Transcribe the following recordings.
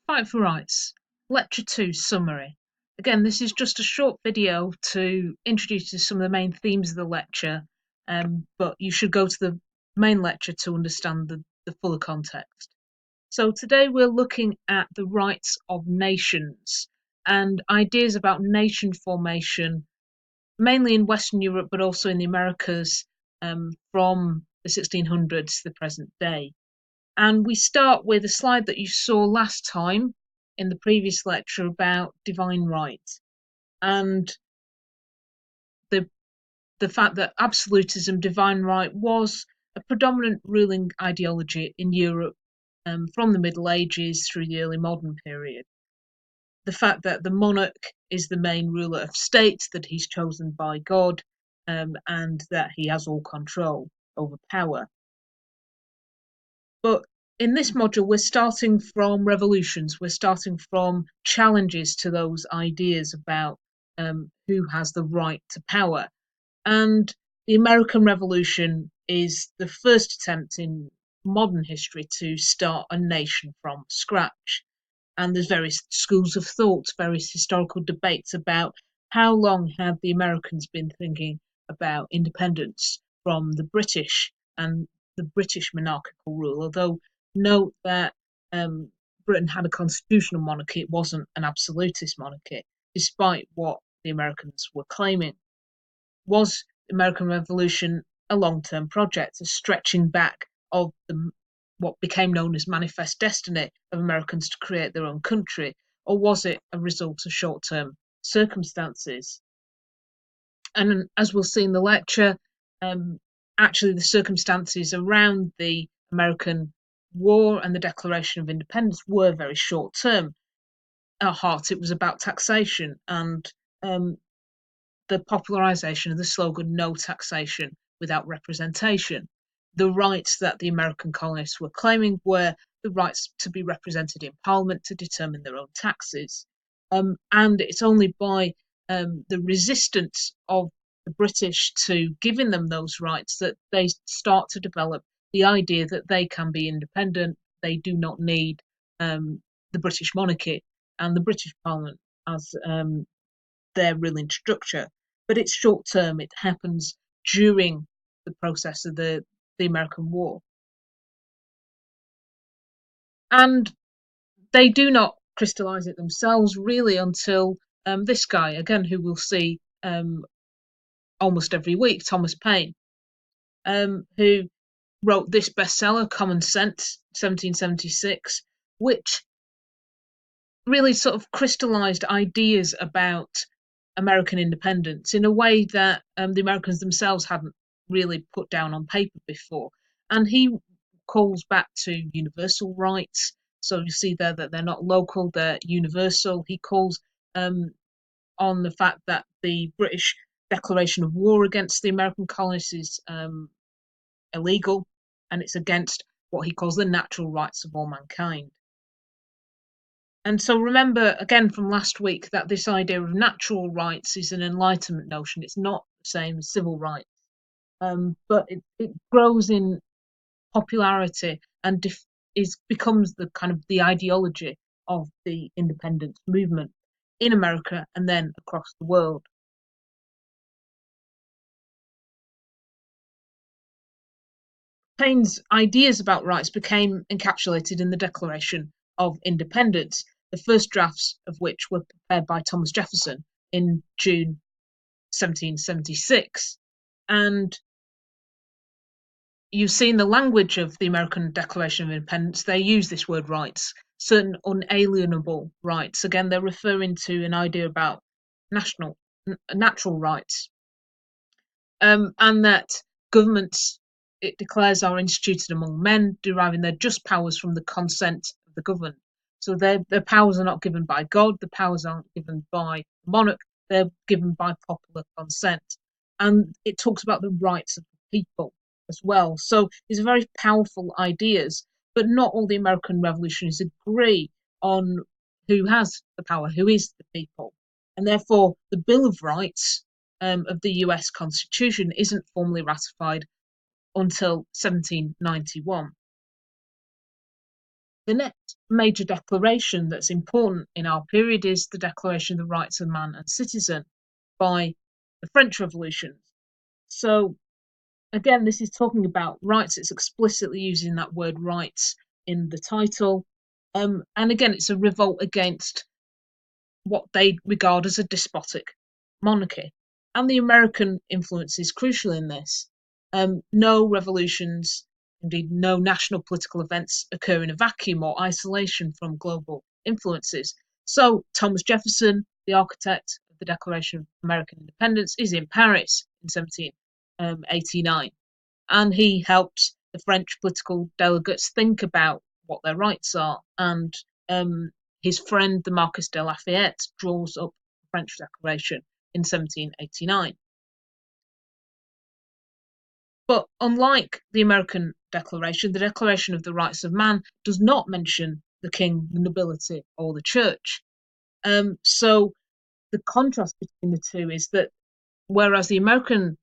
Fight for Rights, Lecture 2 Summary. Again, this is just a short video to introduce you to some of the main themes of the lecture, but you should go to the main lecture to understand the fuller context. So today we're looking at the rights of nations and ideas about nation formation, mainly in Western Europe, but also in the Americas, from the 1600s to the present day. And we start with a slide that you saw last time in the previous lecture about divine right and the the fact that absolutism, divine right, was a predominant ruling ideology in Europe from the Middle Ages through the early modern period. The fact that the monarch is the main ruler of states, that he's chosen by God, and that he has all control over power. But in this module, we're starting from revolutions. We're starting from challenges to those ideas about who has the right to power. And the American Revolution is the first attempt in modern history to start a nation from scratch. And there's various schools of thought, various historical debates about how long had the Americans been thinking about independence from the British and the British monarchical rule. Although note that Britain had a constitutional monarchy, it wasn't an absolutist monarchy, despite what the Americans were claiming. Was the American Revolution a long-term project, a stretching back of what became known as manifest destiny of Americans to create their own country, or was it a result of short-term circumstances? And as we'll see in the lecture, actually the circumstances around the American War and the Declaration of Independence were very short-term. At heart, it was about taxation and the popularisation of the slogan "No taxation without representation." The rights that the American colonists were claiming were the rights to be represented in Parliament to determine their own taxes. And it's only by the resistance of the British to giving them those rights that they start to develop the idea that they can be independent, they do not need the British monarchy and the British Parliament as their ruling structure. But it's short term, it happens during the process of the American War. And they do not crystallize it themselves really until this guy, again, who we'll see almost every week, Thomas Paine, who wrote this bestseller, Common Sense, 1776, which really sort of crystallized ideas about American independence in a way that the Americans themselves hadn't really put down on paper before. And he calls back to universal rights. So you see there that they're not local, they're universal. He calls on the fact that the British declaration of war against the American colonists is illegal, and it's against what he calls the natural rights of all mankind. And so remember, again, from last week, that this idea of natural rights is an Enlightenment notion. It's not the same as civil rights, but it grows in popularity and becomes the kind of the ideology of the independence movement in America and then across the world. Paine's ideas about rights became encapsulated in the Declaration of Independence, the first drafts of which were prepared by Thomas Jefferson in June 1776. And you see in the language of the American Declaration of Independence, they use this word rights, certain unalienable rights. Again, they're referring to an idea about natural rights, and that governments, it declares, are instituted among men, deriving their just powers from the consent of the governed. So their powers are not given by God, the powers aren't given by the monarch, they're given by popular consent. And it talks about the rights of the people as well. So these are very powerful ideas, but not all the American revolutionaries agree on who has the power, who is the people. And therefore, the Bill of Rights of the US Constitution isn't formally ratified until 1791. The next major declaration that's important in our period is the Declaration of the Rights of Man and Citizen by the French Revolution. So again, this is talking about rights. It's explicitly using that word rights in the title. And again, it's a revolt against what they regard as a despotic monarchy. And the American influence is crucial in this. No revolutions, indeed, no national political events occur in a vacuum or isolation from global influences. So, Thomas Jefferson, the architect of the Declaration of American Independence, is in Paris in 1789, and he helps the French political delegates think about what their rights are. And um, his friend, the Marquis de Lafayette, draws up the French Declaration in 1789. But unlike the American Declaration, the Declaration of the Rights of Man does not mention the king, the nobility, or the church. So the contrast between the two is that whereas the American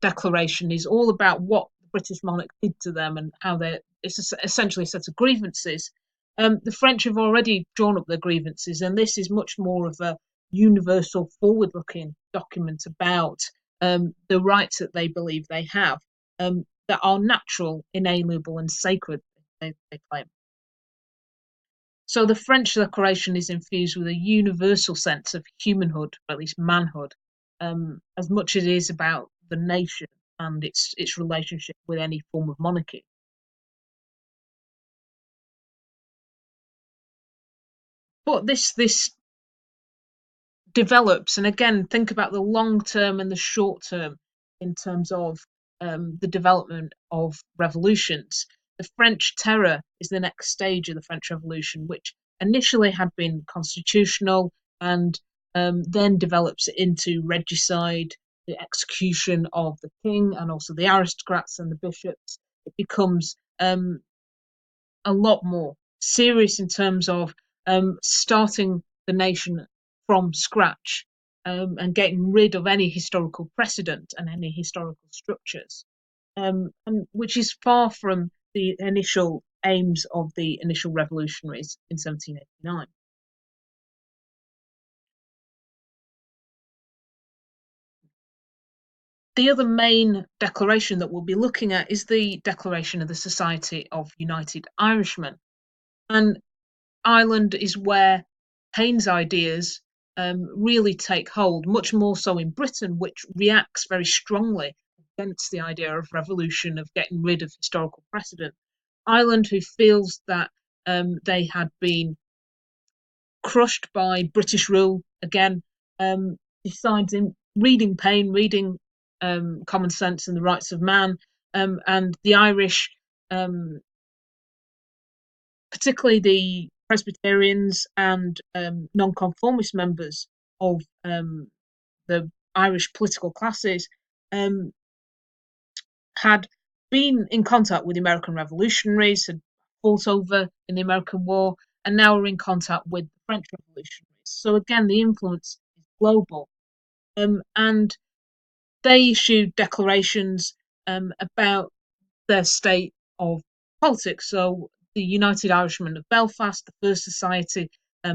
Declaration is all about what the British monarch did to them and how it's essentially a set of grievances. The French have already drawn up their grievances, and this is much more of a universal, forward-looking document about the rights that they believe they have, that are natural, inalienable, and sacred. They claim. So the French Declaration is infused with a universal sense of humanhood, or at least manhood, as much as it is about the nation and its relationship with any form of monarchy. But this develops, and again, think about the long term and the short term in terms of the development of revolutions. The French Terror is the next stage of the French Revolution, which initially had been constitutional and then develops into regicide, the execution of the king and also the aristocrats and the bishops. It becomes a lot more serious in terms of starting the nation from scratch, and getting rid of any historical precedent and any historical structures, and which is far from the initial aims of the initial revolutionaries in 1789. The other main declaration that we'll be looking at is the Declaration of the Society of United Irishmen. And Ireland is where Paine's ideas really take hold, much more so in Britain, which reacts very strongly against the idea of revolution, of getting rid of historical precedent. Ireland, who feels that they had been crushed by British rule again, decides in reading Paine, reading Common Sense and the Rights of Man, and the Irish, um, particularly the Presbyterians and nonconformist members of the Irish political classes, um, had been in contact with the American revolutionaries, had fought over in the American War, and now are in contact with the French revolutionaries. So again, the influence is global. And they issued declarations about their state of politics. So the United Irishmen of Belfast, the First Society,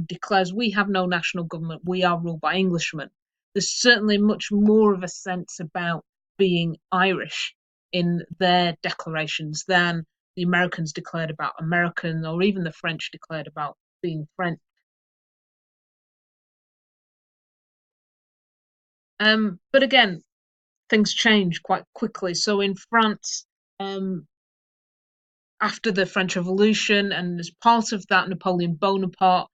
declares we have no national government, we are ruled by Englishmen. There's certainly much more of a sense about being Irish in their declarations than the Americans declared about American, or even the French declared about being French. But again, things change quite quickly. So in France, um, after the French Revolution, and as part of that, Napoleon Bonaparte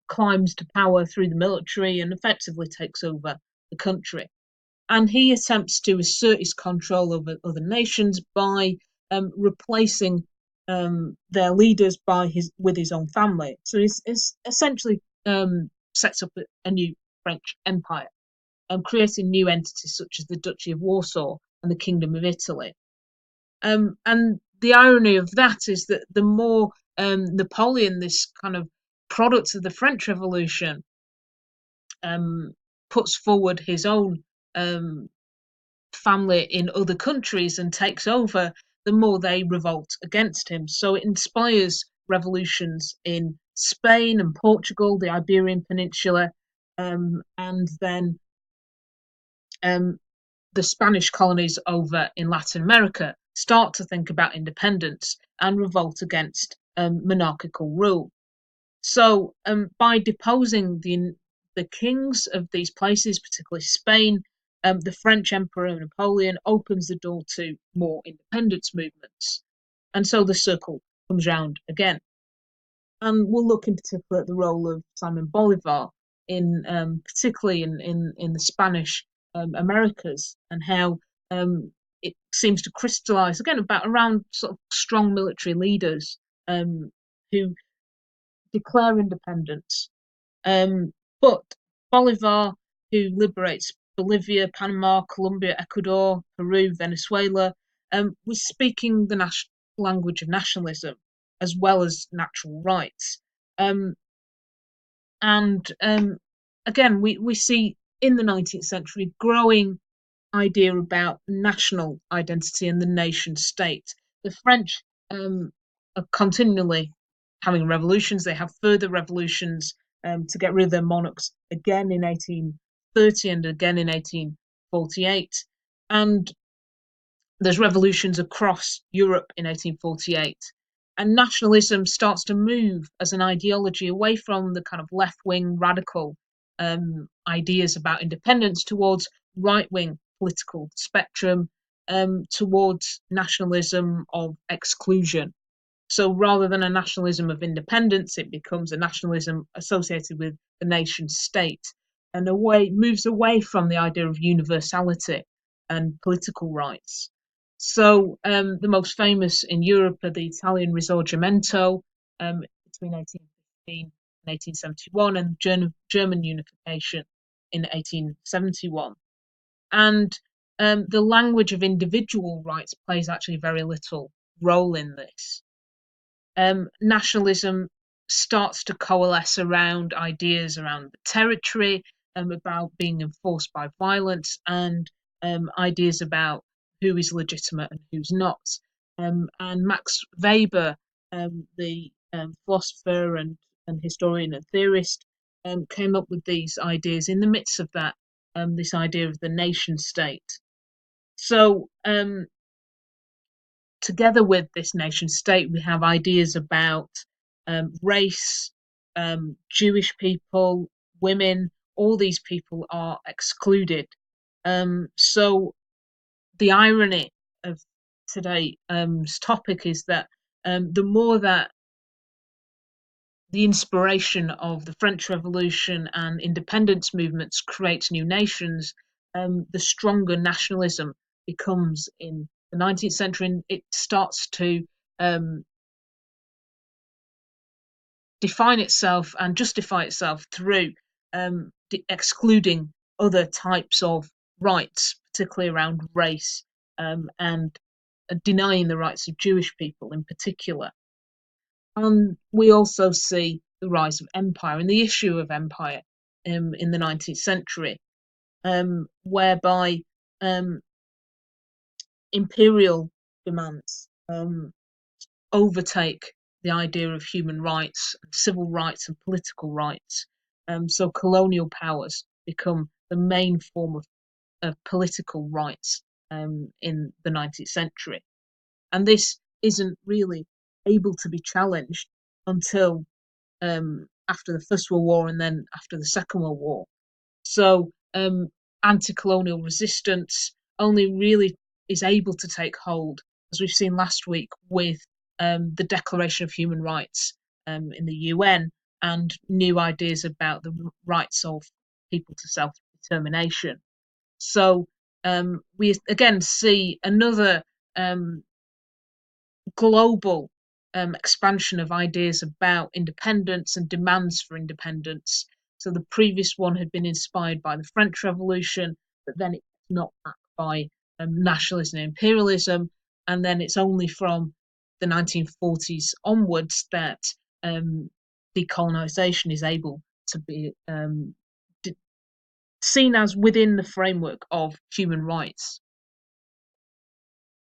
climbs to power through the military and effectively takes over the country. And he attempts to assert his control over other nations by replacing their leaders with his own family. So he's essentially sets up a new French empire, creating new entities such as the Duchy of Warsaw and the Kingdom of Italy. And the irony of that is that the more Napoleon, this kind of product of the French Revolution, um, puts forward his own family in other countries and takes over, the more they revolt against him. So it inspires revolutions in Spain and Portugal, the Iberian Peninsula, and then um, the Spanish colonies over in Latin America start to think about independence and revolt against monarchical rule. So, by deposing the kings of these places, particularly Spain, the French Emperor Napoleon opens the door to more independence movements, and so the circle comes round again. And we'll look in particular at the role of Simon Bolivar in, particularly in the Spanish Americas, and how it seems to crystallize again about around sort of strong military leaders who declare independence. But Bolivar, who liberates Bolivia, Panama, Colombia, Ecuador, Peru, Venezuela, was speaking the language of nationalism as well as natural rights. Um, and again, we see in the 19th century growing idea about national identity and the nation state. The French are continually having revolutions. They have further revolutions to get rid of their monarchs again in 1830 and again in 1848. And there's revolutions across Europe in 1848. And nationalism starts to move as an ideology away from the kind of left wing radical ideas about independence towards right wing political spectrum, towards nationalism of exclusion. So rather than a nationalism of independence, it becomes a nationalism associated with the nation state, and moves away from the idea of universality and political rights. So the most famous in Europe are the Italian Risorgimento between 1815 and 1871, and German unification in 1871. And the language of individual rights plays actually very little role in this. Nationalism starts to coalesce around ideas around the territory, about being enforced by violence, and ideas about who is legitimate and who's not. And Max Weber, the philosopher and historian and theorist, came up with these ideas in the midst of that, this idea of the nation state. So, together with this nation state, we have ideas about race, Jewish people, women. All these people are excluded. So the irony of today's topic is that the more that the inspiration of the French Revolution and independence movements creates new nations, the stronger nationalism becomes in the 19th century, and it starts to define itself and justify itself through excluding other types of rights, particularly around race, and denying the rights of Jewish people in particular. And we also see the rise of empire and the issue of empire in the 19th century, whereby imperial demands overtake the idea of human rights, civil rights, and political rights. So colonial powers become the main form of political rights in the 19th century. And this isn't really able to be challenged until after the First World War and then after the Second World War. So anti-colonial resistance only really is able to take hold, as we've seen last week with the Declaration of Human Rights in the UN, and new ideas about the rights of people to self-determination. So we again see another global expansion of ideas about independence and demands for independence. So the previous one had been inspired by the French Revolution, but then it's not backed by nationalism and imperialism. And then it's only from the 1940s onwards that decolonization is able to be seen as within the framework of human rights.